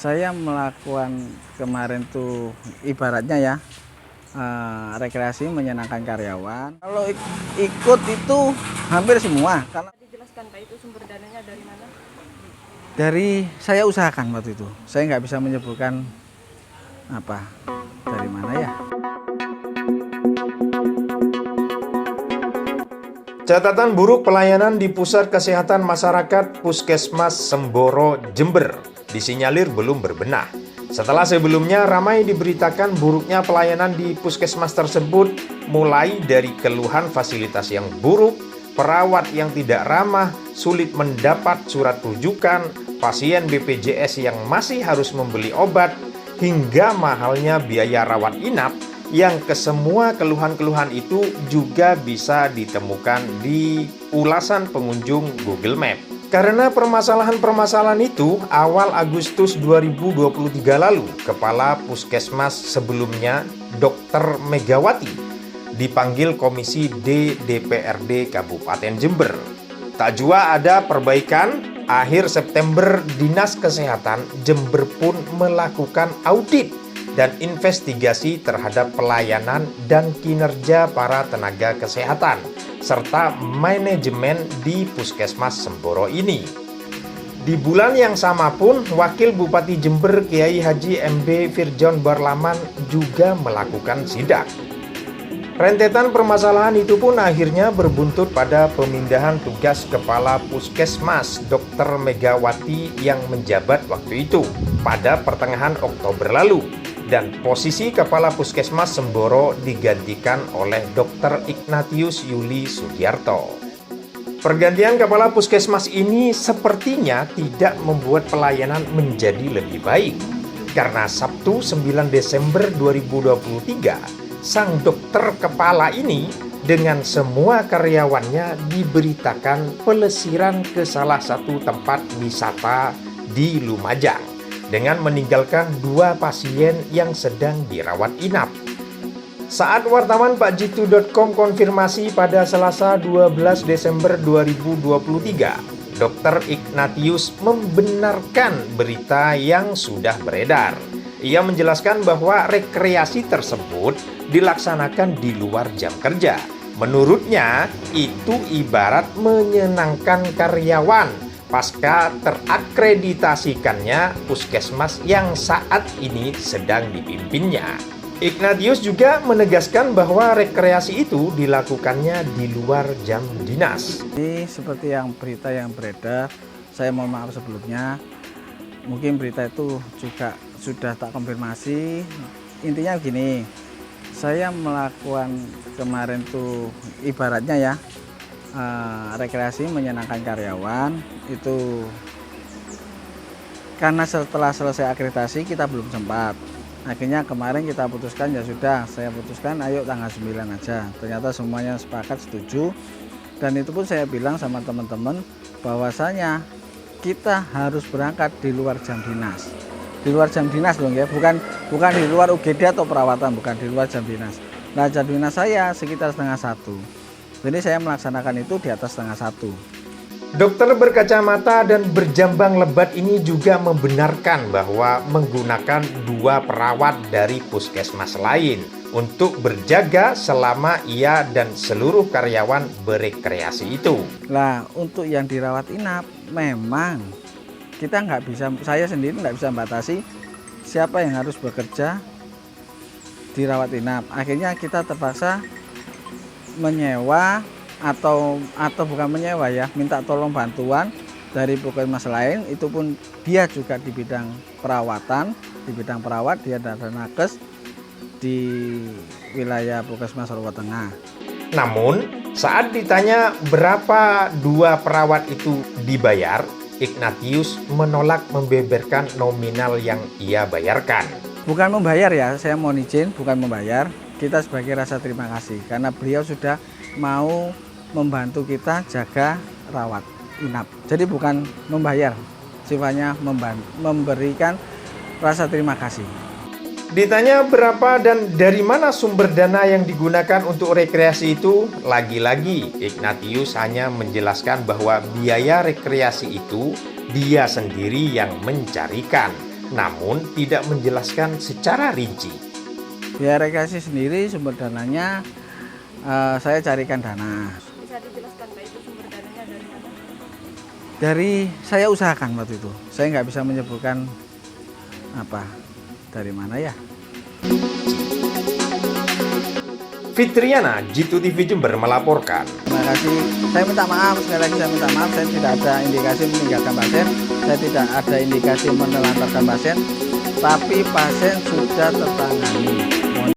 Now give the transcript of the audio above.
Saya melakukan kemarin tuh ibaratnya ya, rekreasi menyenangkan karyawan. Kalau ikut itu hampir semua, karena Dijelaskan Pak, itu sumber dananya dari mana? dari saya usahakan waktu itu. Saya nggak bisa menyebutkan apa dari mana ya. Catatan buruk pelayanan di Pusat Kesehatan Masyarakat Puskesmas Semboro, Jember disinyalir belum berbenah. Setelah sebelumnya ramai diberitakan buruknya pelayanan di puskesmas tersebut, mulai dari keluhan fasilitas yang buruk, perawat yang tidak ramah, sulit mendapat surat rujukan, pasien BPJS yang masih harus membeli obat, hingga mahalnya biaya rawat inap, yang kesemua keluhan-keluhan itu juga bisa ditemukan di ulasan pengunjung Google Map. Karena permasalahan-permasalahan itu, awal Agustus 2023 lalu, Kepala Puskesmas sebelumnya, Dr. Megawati, dipanggil Komisi D DPRD Kabupaten Jember. Tak jua ada perbaikan, akhir September Dinas Kesehatan Jember pun melakukan audit dan investigasi terhadap pelayanan dan kinerja para tenaga kesehatan serta manajemen di Puskesmas Semboro ini. Di bulan yang sama pun, Wakil Bupati Jember Kiai Haji MB Firjon Barlaman juga melakukan sidak. Rentetan permasalahan itu pun akhirnya berbuntut pada pemindahan tugas Kepala Puskesmas Dr. Megawati yang menjabat waktu itu pada pertengahan Oktober lalu. Dan posisi Kepala Puskesmas Semboro digantikan oleh Dr. Ignatius Yuli Sugiarto. Pergantian Kepala Puskesmas ini sepertinya tidak membuat pelayanan menjadi lebih baik. Karena Sabtu 9 Desember 2023, sang dokter kepala ini dengan semua karyawannya diberitakan pelesiran ke salah satu tempat wisata di Lumajang dengan meninggalkan 2 pasien yang sedang dirawat inap. Saat wartawan pakjitu.com konfirmasi pada Selasa 12 Desember 2023, Dr. Ignatius membenarkan berita yang sudah beredar. Ia menjelaskan bahwa rekreasi tersebut dilaksanakan di luar jam kerja. Menurutnya, itu ibarat menyenangkan karyawan pasca terakreditasikannya puskesmas yang saat ini sedang dipimpinnya. Ignatius juga menegaskan bahwa rekreasi itu dilakukannya di luar jam dinas. Ini seperti yang berita yang beredar, saya mohon maaf sebelumnya. Mungkin berita itu juga sudah tak konfirmasi. Intinya gini, saya melakukan kemarin tuh ibaratnya ya, rekreasi menyenangkan karyawan itu karena setelah selesai akreditasi kita belum sempat. Akhirnya kemarin kita putuskan, ya sudah, saya putuskan ayo tanggal 9 aja. Ternyata semuanya sepakat setuju, dan itu pun saya bilang sama teman-teman bahwasanya kita harus berangkat di luar jam dinas. Di luar jam dinas dong ya, bukan di luar UGD atau perawatan, bukan di luar jam dinas. Nah, jam dinas saya sekitar 12:30. Jadi saya melaksanakan itu di atas 12:30. Dokter berkacamata dan berjambang lebat ini juga membenarkan bahwa menggunakan 2 perawat dari puskesmas lain untuk berjaga selama ia dan seluruh karyawan berekreasi itu. Nah, untuk yang dirawat inap memang kita nggak bisa, saya sendiri nggak bisa membatasi siapa yang harus bekerja dirawat inap. Akhirnya kita terpaksa menyewa atau bukan menyewa ya, minta tolong bantuan dari puskesmas lain. Itu pun dia juga di bidang perawatan, di bidang perawat, dia ada nakes di wilayah Puskesmas Rawa Tengah. Namun saat ditanya berapa 2 perawat itu dibayar, Ignatius menolak membeberkan nominal yang ia bayarkan. Bukan membayar ya, saya mohon izin, bukan membayar. Kita sebagai rasa terima kasih karena beliau sudah mau membantu kita jaga rawat inap. Jadi bukan membayar, sifatnya memberikan rasa terima kasih. Ditanya berapa dan dari mana sumber dana yang digunakan untuk rekreasi itu, lagi-lagi Ignatius hanya menjelaskan bahwa biaya rekreasi itu dia sendiri yang mencarikan. namun tidak menjelaskan secara rinci. Biaya rekreasi sendiri sumber dananya saya carikan dana. Bisa dijelaskan Pak itu sumber dananya dari mana? Dari saya usahakan waktu itu. Saya nggak bisa menyebutkan apa dari mana ya. Fitriana, Jitu TV Jember melaporkan. Terima kasih. Saya minta maaf, sekali lagi saya minta maaf. Saya tidak ada indikasi meninggalkan pasien. Saya tidak ada indikasi menelantarkan pasien. Tapi pasien sudah tertangani.